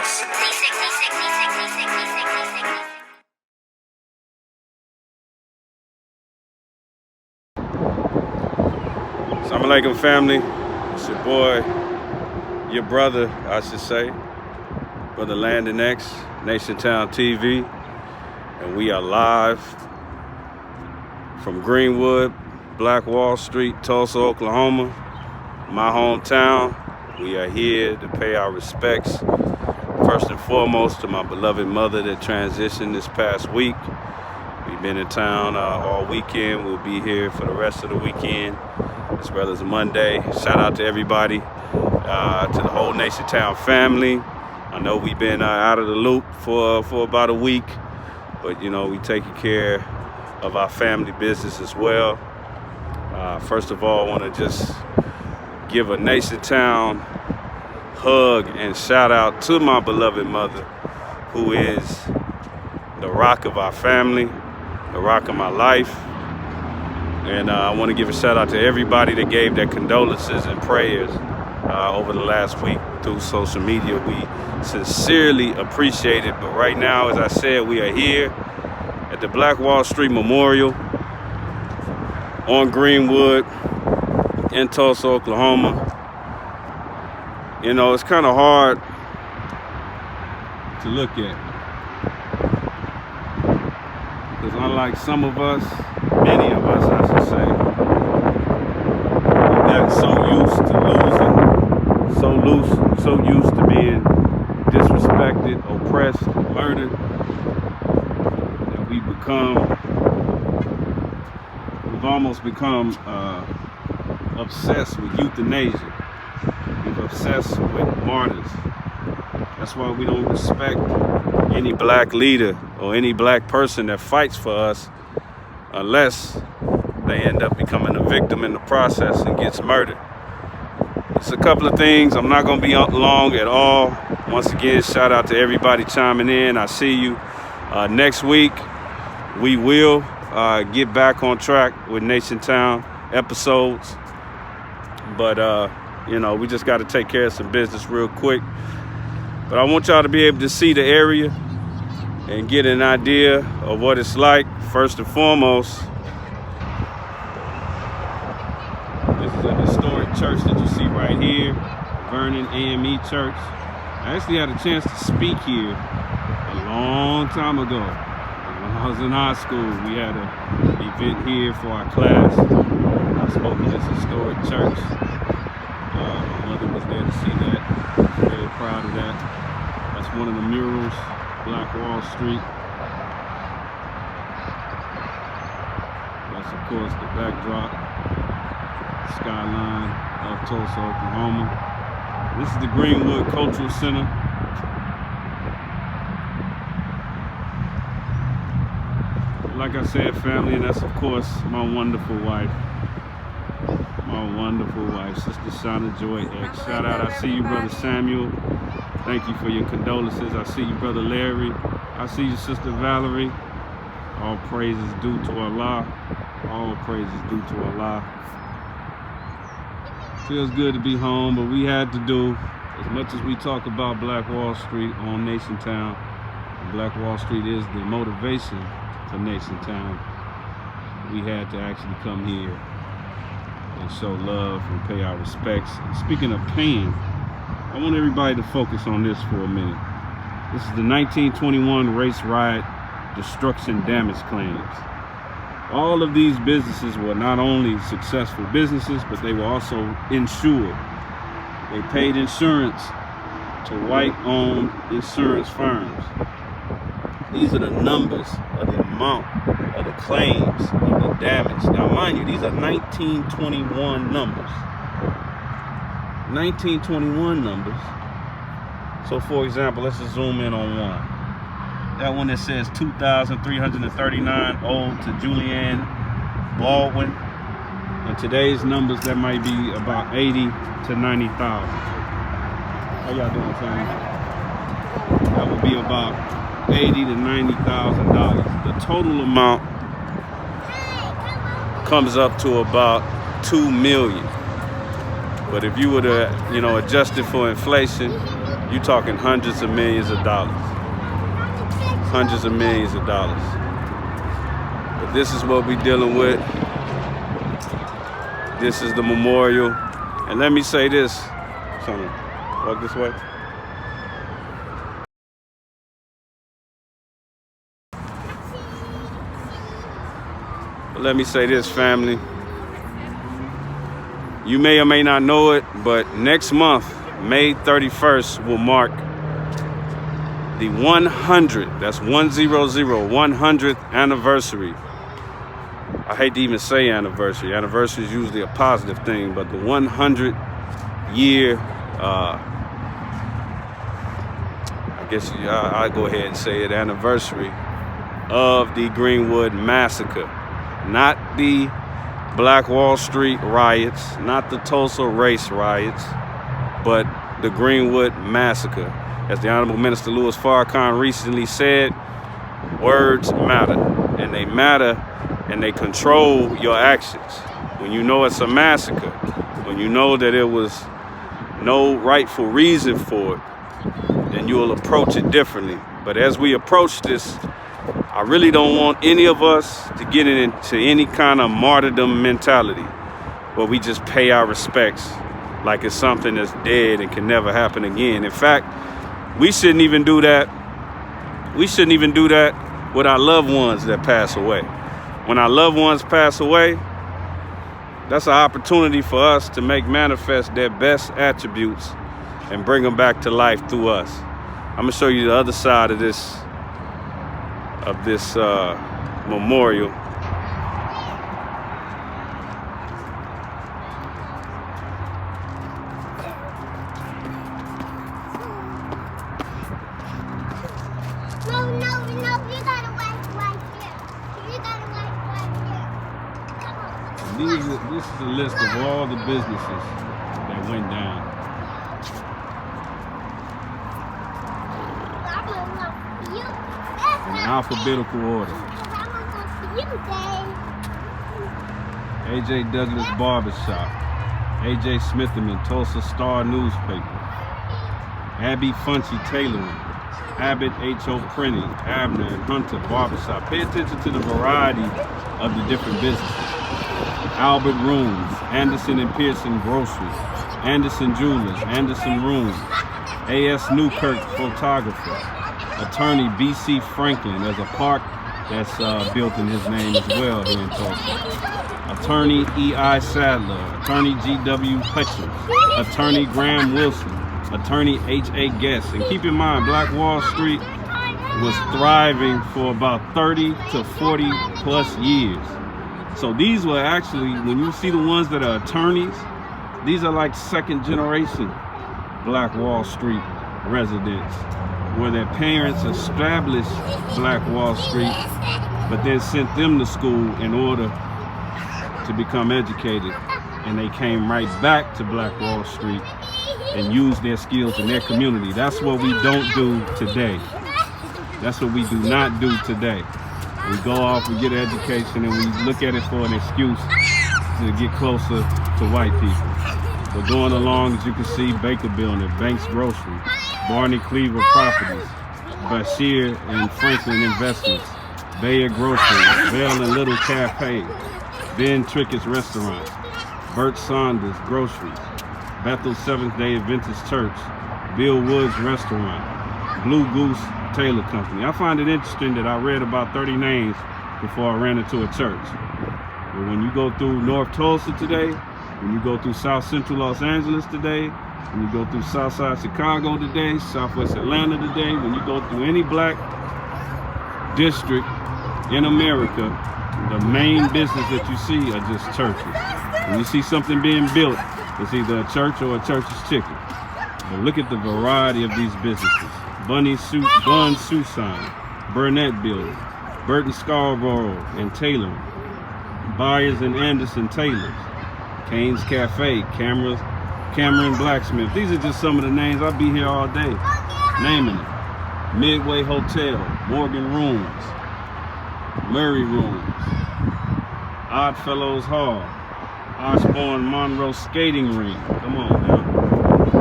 Assalamu alaikum, family. It's your boy, your brother, I should say, Brother Landon X, NationTown TV, and we are live from Greenwood, Black Wall Street, Tulsa, Oklahoma, my hometown. We are here to pay our respects, first and foremost, to my beloved mother that transitioned this past week. We've been in town all weekend. We'll be here for the rest of the weekend, as well as Monday. Shout out to everybody, to the whole NationTown family. I know we've been out of the loop for about a week, but you know, we taking care of our family business as well. First of all, I want to just give a NationTown hug and shout out to my beloved mother, who is the rock of our family, the rock of my life. And I want to give a shout out to everybody that gave their condolences and prayers over the last week through social media. We sincerely appreciate it. But right now, as I said, we are here at the Black Wall Street Memorial on Greenwood in Tulsa, Oklahoma. You know, it's kind of hard to look at, because unlike some of us, many of us, I should say, we've gotten so used to losing, so used to being disrespected, oppressed, murdered, that we've almost become obsessed with euthanasia. We've obsessed with martyrs. That's why we don't respect any black leader or any black person that fights for us unless they end up becoming a victim in the process and gets murdered. It's a couple of things. I'm not going to be long at all. Once again, shout out to everybody chiming in. I see you. Next week, we will get back on track with NationTown episodes. But, you know, we just got to take care of some business real quick. But I want y'all to be able to see the area and get an idea of what it's like. First and foremost, this is a historic church that you see right here, Vernon AME Church. I actually had a chance to speak here a long time ago. When I was in high school, we had an event here for our class. I spoke at this historic church. My mother was there to see that. I was very proud of that. That's one of the murals, Black Wall Street. That's, of course, the backdrop, skyline of Tulsa, Oklahoma. This is the Greenwood Cultural Center. Like I said, family, and that's, of course, my wonderful wife. Sister Shauna Joy X. Shout out, I see you, Brother Samuel. Thank you for your condolences. I see you, Brother Larry. I see you, Sister Valerie. All praises due to Allah. All praises due to Allah. Feels good to be home, but we had to do, as much as we talk about Black Wall Street on NationTown, Black Wall Street is the motivation for NationTown. We had to actually come here and show love and pay our respects. And speaking of paying, I want everybody to focus on this for a minute. This is the 1921 race riot destruction damage claims. All of these businesses were not only successful businesses, but they were also insured. They paid insurance to white-owned insurance firms. These are the numbers of the amount of the claims of the damage. Now, mind you, these are 1921 numbers. 1921 numbers. So, for example, let's just zoom in on one. That one that says 2,339 owed to Julianne Baldwin. In today's numbers, that might be about 80 to 90,000. How y'all doing, family? That would be about $80 to $90,000. The total amount comes up to about $2 million. But if you were to, adjust it for inflation, You talking hundreds of millions of dollars. Hundreds of millions of dollars. But this is what we're dealing with. This is the memorial. And let me say this. Someone walk this way. But let me say this, family. You may or may not know it, but next month, May 31st, will mark the 100th anniversary. I hate to even say anniversary. Anniversary is usually a positive thing, but the 100-year, I guess I'll go ahead and say it, anniversary of the Greenwood Massacre. Not the Black Wall Street riots, not the Tulsa race riots, but the Greenwood Massacre. As the Honorable Minister Louis Farrakhan recently said, words matter, and they matter, and they control your actions. When you know it's a massacre, when you know that there was no rightful reason for it, then you will approach it differently. But as we approach this, I really don't want any of us to get into any kind of martyrdom mentality where we just pay our respects like it's something that's dead and can never happen again. In fact, we shouldn't even do that. We shouldn't even do that with our loved ones that pass away. When our loved ones pass away, that's an opportunity for us to make manifest their best attributes and bring them back to life through us. I'm gonna show you the other side of this memorial. No, you gotta wait right here. You gotta wait right here. This is a list of all the businesses that went down. In alphabetical order. A.J. Douglas Barbershop, A.J. Smitherman, Tulsa Star Newspaper, Abby Funchy Tailoring, Abbott H.O. Printing, Abner and Hunter Barbershop. Pay attention to the variety of the different businesses. Albert Rooms, Anderson and Pearson Grocery, Anderson Jewelers, Anderson Rooms, A.S. Newkirk Photographer, Attorney B.C. Franklin. There's a park that's built in his name as well here in Tulsa. Attorney E.I. Sadler, Attorney G.W. Hutchins, Attorney Graham Wilson, Attorney H.A. Guest. And keep in mind, Black Wall Street was thriving for about 30 to 40 plus years. So these were actually, when you see the ones that are attorneys, these are like second generation Black Wall Street residents, where their parents established Black Wall Street, but then sent them to school in order to become educated. And they came right back to Black Wall Street and used their skills in their community. That's what we don't do today. That's what we do not do today. We go off, we get an education, and we look at it for an excuse to get closer to white people. But going along, as you can see, Baker Building, Banks Grocery, Barney Cleaver Properties, Bashir and Franklin Investments, Bayer Grocery, Bell and Little Cafe, Ben Trickett's Restaurant, Bert Saunders Groceries, Bethel Seventh-day Adventist Church, Bill Woods Restaurant, Blue Goose Taylor Company. I find it interesting that I read about 30 names before I ran into a church. But when you go through North Tulsa today, when you go through South Central Los Angeles today, when you go through Southside Chicago today, Southwest Atlanta today, when you go through any black district in America, the main business that you see are just churches. When you see something being built, it's either a church or a church's chicken. But look at the variety of these businesses. Bun Susan, Burnett Building, Burton Scarborough and Taylor, Byers and Anderson Taylors, Kane's Cafe, Cameron Blacksmith. These are just some of the names. I'll be here all day naming it. Midway Hotel, Morgan Rooms, Murray Rooms, Oddfellows Hall, Osborne Monroe Skating Ring. Come on now.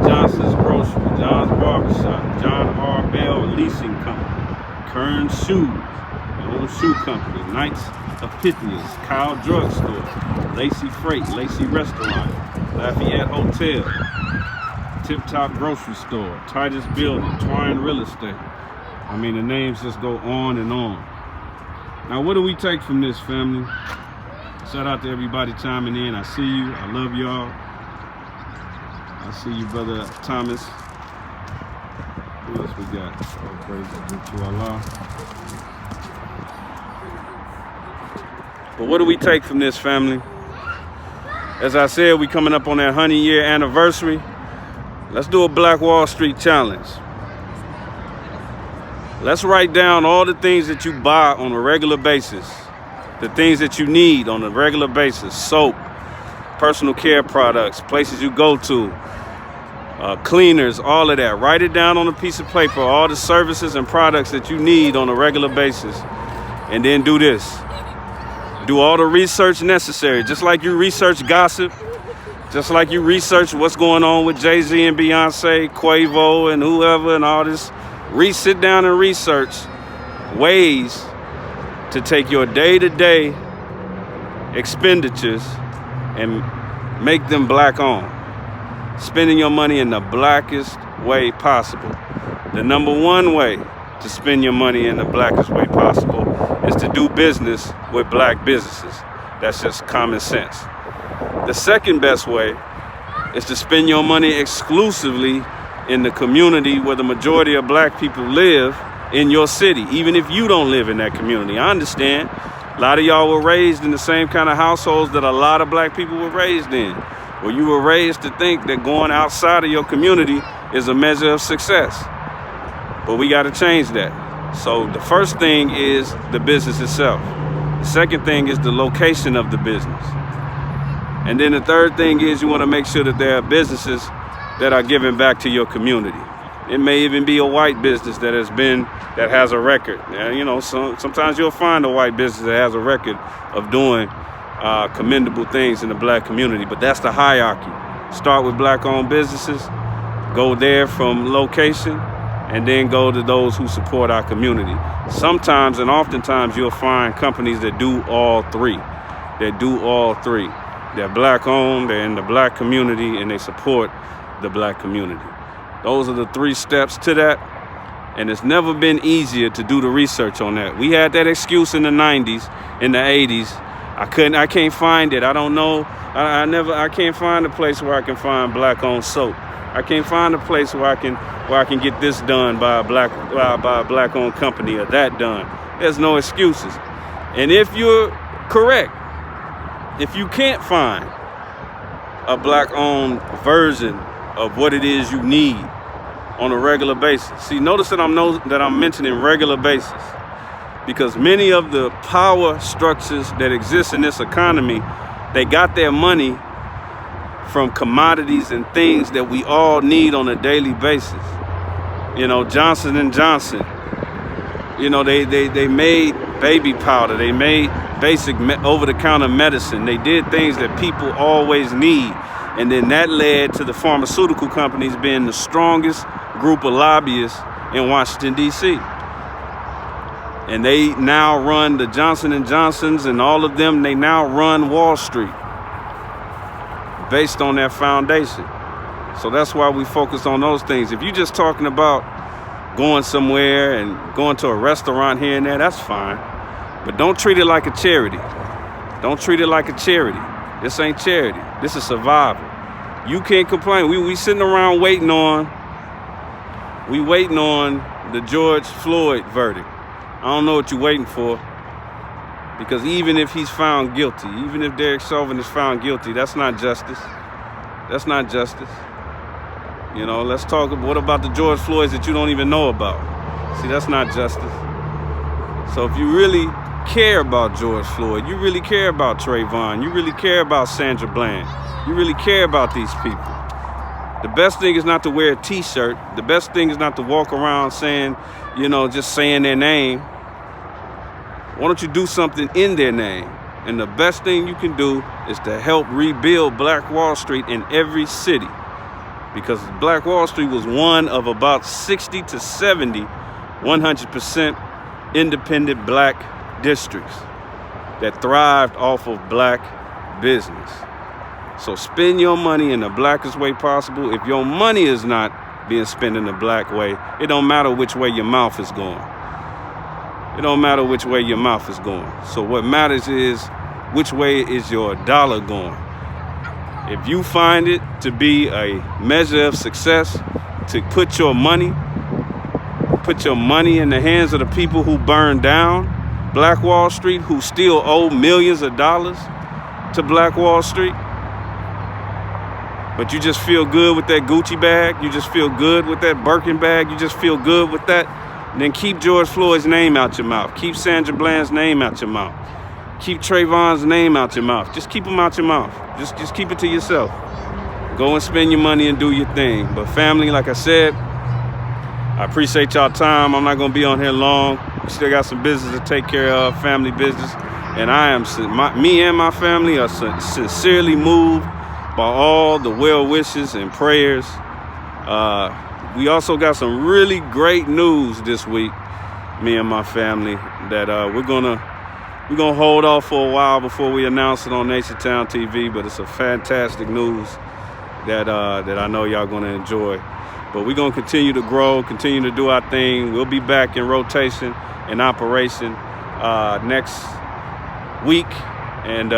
Johnson's Grocery, John's Barbershop, John R. Bell Leasing Company, Kern Shoes, the old shoe company, Knights of Pythias, Kyle Drugstore, Lacey Freight, Lacey Restaurant, Lafayette Hotel, Tip Top Grocery Store, Titus Building, Twine Real Estate. I mean, the names just go on and on. Now, what do we take from this, family? Shout out to everybody chiming in. I see you. I love y'all. I see you, Brother Thomas. Who else we got? Oh, praise to Allah. But what do we take from this, family? As I said, we coming up on that 100-year anniversary. Let's do a Black Wall Street challenge. Let's write down all the things that you buy on a regular basis, the things that you need on a regular basis: soap, personal care products, places you go to, cleaners, all of that. Write it down on a piece of paper, all the services and products that you need on a regular basis. And then do this. Do all the research necessary, just like you research gossip, just like you research what's going on with Jay-Z and Beyonce, Quavo and whoever and all this. Sit down and research ways to take your day-to-day expenditures and make them black owned. Spending your money in the blackest way possible. The number one way to spend your money in the blackest way possible is to do business with black businesses. That's just common sense. The second best way is to spend your money exclusively in the community where the majority of black people live in your city, even if you don't live in that community. I understand. A lot of y'all were raised in the same kind of households that a lot of black people were raised in, where you were raised to think that going outside of your community is a measure of success. But we got to change that. So the first thing is the business itself. The second thing is the location of the business. And then the third thing is you want to make sure that there are businesses that are giving back to your community. It may even be a white business that has a record. You know, sometimes you'll find a white business that has a record of doing commendable things in the black community, but that's the hierarchy. Start with black-owned businesses, go there from location, and then go to those who support our community. Sometimes and oftentimes you'll find companies that do all three. They're black-owned, they're in the black community, and they support the black community. Those are the three steps to that, and it's never been easier to do the research on that. We had that excuse in the 90s, in the 80s. I can't find it. I don't know. I can't find a place where I can find black-owned soap. I can't find a place where I can get this done by a black-owned company or that done. There's no excuses. And if you're correct, if you can't find a black-owned version of what it is you need on a regular basis. See, notice that I'm mentioning regular basis, because many of the power structures that exist in this economy, they got their money from commodities and things that we all need on a daily basis. You know, Johnson & Johnson, you know, they made baby powder, they made basic over-the-counter medicine. They did things that people always need. And then that led to the pharmaceutical companies being the strongest group of lobbyists in Washington, D.C. And they now run the Johnson & Johnsons and all of them, they now run Wall Street based on that foundation. So that's why we focus on those things. If you're just talking about going somewhere and going to a restaurant here and there, that's fine. But don't treat it like a charity. Don't treat it like a charity. This ain't charity. This is survival. You can't complain. We sitting around waiting on the George Floyd verdict. I don't know what you're waiting for, because even if he's found guilty, even if Derek Chauvin is found guilty, that's not justice. That's not justice. You know, let's talk about what about the George Floyds that you don't even know about? See, that's not justice. So if you really care about George Floyd, you really care about Trayvon, you really care about Sandra Bland, you really care about these people. The best thing is not to wear a t-shirt. The best thing is not to walk around saying, you know, just saying their name. Why don't you do something in their name? And the best thing you can do is to help rebuild Black Wall Street in every city. because Black Wall Street was one of about 60 to 70 100% independent black districts that thrived off of black business. So spend your money in the blackest way possible. If your money is not being spent in the black way, it don't matter which way your mouth is going. It don't matter which way your mouth is going. So what matters is which way is your dollar going. If you find it to be a measure of success to put your money in the hands of the people who burned down Black Wall Street, who still owe millions of dollars to Black Wall Street, but you just feel good with that Gucci bag, you just feel good with that Birkin bag, you just feel good with that, then keep George Floyd's name out your mouth. Keep Sandra Bland's name out your mouth. Keep Trayvon's name out your mouth. Just keep them out your mouth. Just keep it to yourself. Go and spend your money and do your thing. But family, like I said, I appreciate y'all time. I'm not gonna be on here long. We still got some business to take care of, family business. And me and my family are sincerely moved by all the well wishes and prayers. We also got some really great news this week, me and my family, that we're gonna hold off for a while before we announce it on NationTown TV. But it's a fantastic news that I know y'all gonna enjoy. But we're gonna continue to grow, continue to do our thing. We'll be back in rotation, in operation next week. And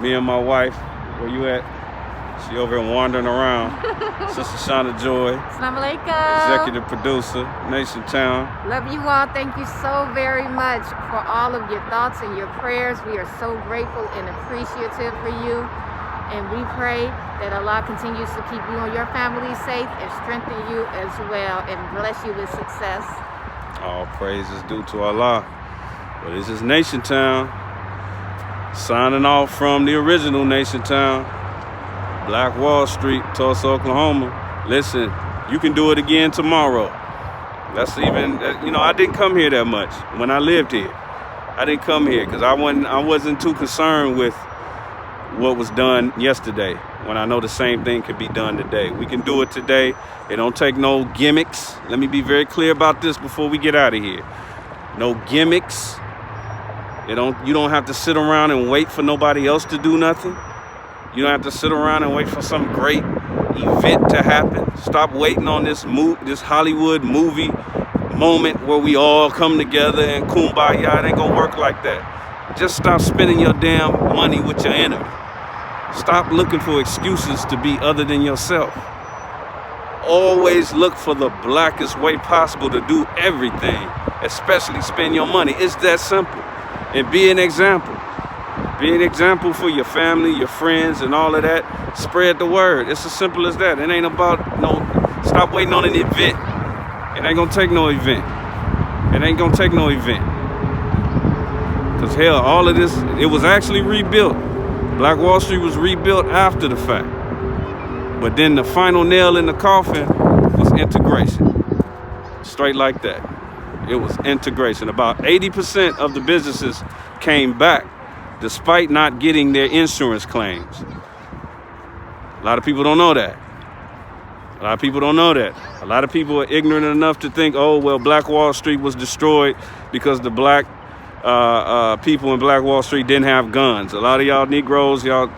me and my wife, where you at? She over here wandering around. Sister Shauna Joy, Assalamu alaikum. executive producer, NationTown. Love you all. Thank you so very much for all of your thoughts and your prayers. We are so grateful and appreciative for you. And we pray that Allah continues to keep you and your family safe and strengthen you as well and bless you with success. All praise is due to Allah. Well, this is NationTown, signing off from the original NationTown, Black Wall Street, Tulsa, Oklahoma. Listen, you can do it again tomorrow. That's even, I didn't come here that much when I lived here. I didn't come here because I wasn't too concerned with what was done yesterday, when I know the same thing could be done today. We can do it today. It don't take no gimmicks. Let me be very clear about this before we get out of here. No gimmicks. You don't have to sit around and wait for nobody else to do nothing. You don't have to sit around and wait for some great event to happen. Stop waiting on this Hollywood movie moment where we all come together and kumbaya. It ain't gonna work like that. Just stop spending your damn money with your enemy. Stop looking for excuses to be other than yourself. Always look for the blackest way possible to do everything, especially spend your money. It's that simple. And be an example. Be an example for your family, your friends, and all of that. Spread the word. It's as simple as that. It ain't about stop waiting on an event. It ain't gonna take no event. It ain't gonna take no event. Because hell, all of this, it was actually rebuilt. Black Wall Street was rebuilt after the fact. But then the final nail in the coffin was integration. Straight like that. It was integration. About 80% of the businesses came back despite not getting their insurance claims. A lot of people don't know that. A lot of people don't know that. A lot of people are ignorant enough to think, oh, well, Black Wall Street was destroyed because the black people in Black Wall Street didn't have guns. A lot of y'all Negroes, y'all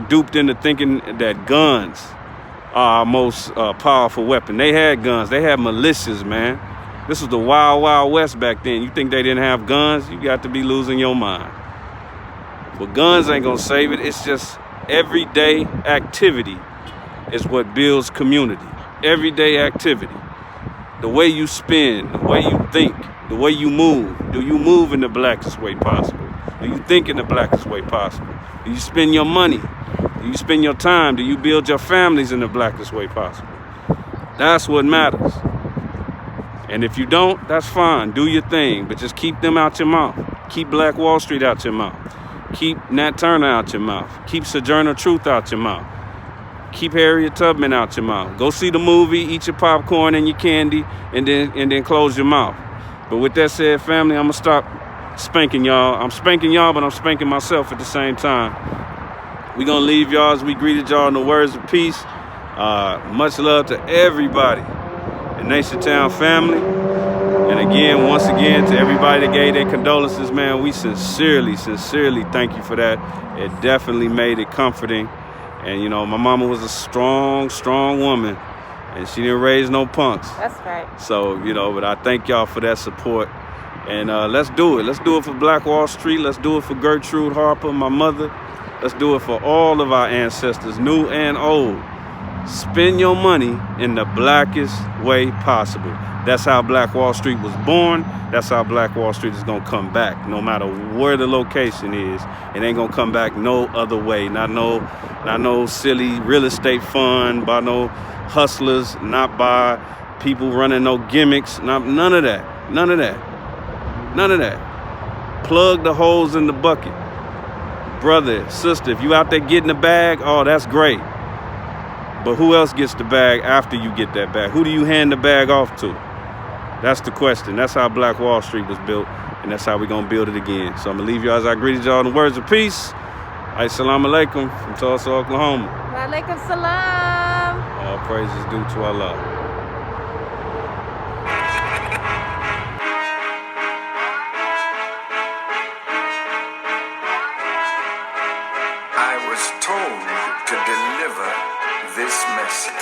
duped into thinking that guns are our most powerful weapon. They had guns. They had militias, man. This was the wild, wild west back then. You think they didn't have guns? You got to be losing your mind. But guns ain't gonna save it. It's just everyday activity is what builds community. Everyday activity. The way you spend, the way you think, the way you move. Do you move in the blackest way possible? Do you think in the blackest way possible? Do you spend your money? Do you spend your time? Do you build your families in the blackest way possible? That's what matters. And if you don't, that's fine. Do your thing, but just keep them out your mouth. Keep Black Wall Street out your mouth. Keep Nat Turner out your mouth. Keep Sojourner Truth out your mouth. Keep Harriet Tubman out your mouth. Go see the movie, eat your popcorn and your candy, and then close your mouth. But with that said, family, I'm gonna stop spanking y'all. I'm spanking y'all, but I'm spanking myself at the same time. We're gonna leave y'all as we greeted y'all in the words of peace. Much love to everybody in NationTown family. And again, once again, to everybody that gave their condolences, man, we sincerely thank you for that. It definitely made it comforting. And, you know, my mama was a strong woman, and she didn't raise no punks. That's right. So, you know, but I thank y'all for that support. And let's do it. Let's do it for Black Wall Street. Let's do it for Gertrude Harper, my mother. Let's do it for all of our ancestors, new and old. Spend your money in the blackest way possible. That's how Black Wall Street was born. That's how Black Wall Street is gonna come back, no matter where the location is. It ain't gonna come back no other way. Not no silly real estate fund, by no hustlers, not by people running no gimmicks, none of that. None of that. None of that. Plug the holes in the bucket. Brother, sister, if you out there getting the bag, oh, that's great. But who else gets the bag after you get that bag? Who do you hand the bag off to? That's the question. That's how Black Wall Street was built, and that's how we're going to build it again. So I'm going to leave y'all as I greeted y'all in the words of peace. Assalamu alaikum from Tulsa, Oklahoma. Wa alaikum salam. All praises due to Allah. I was told to deliver this message.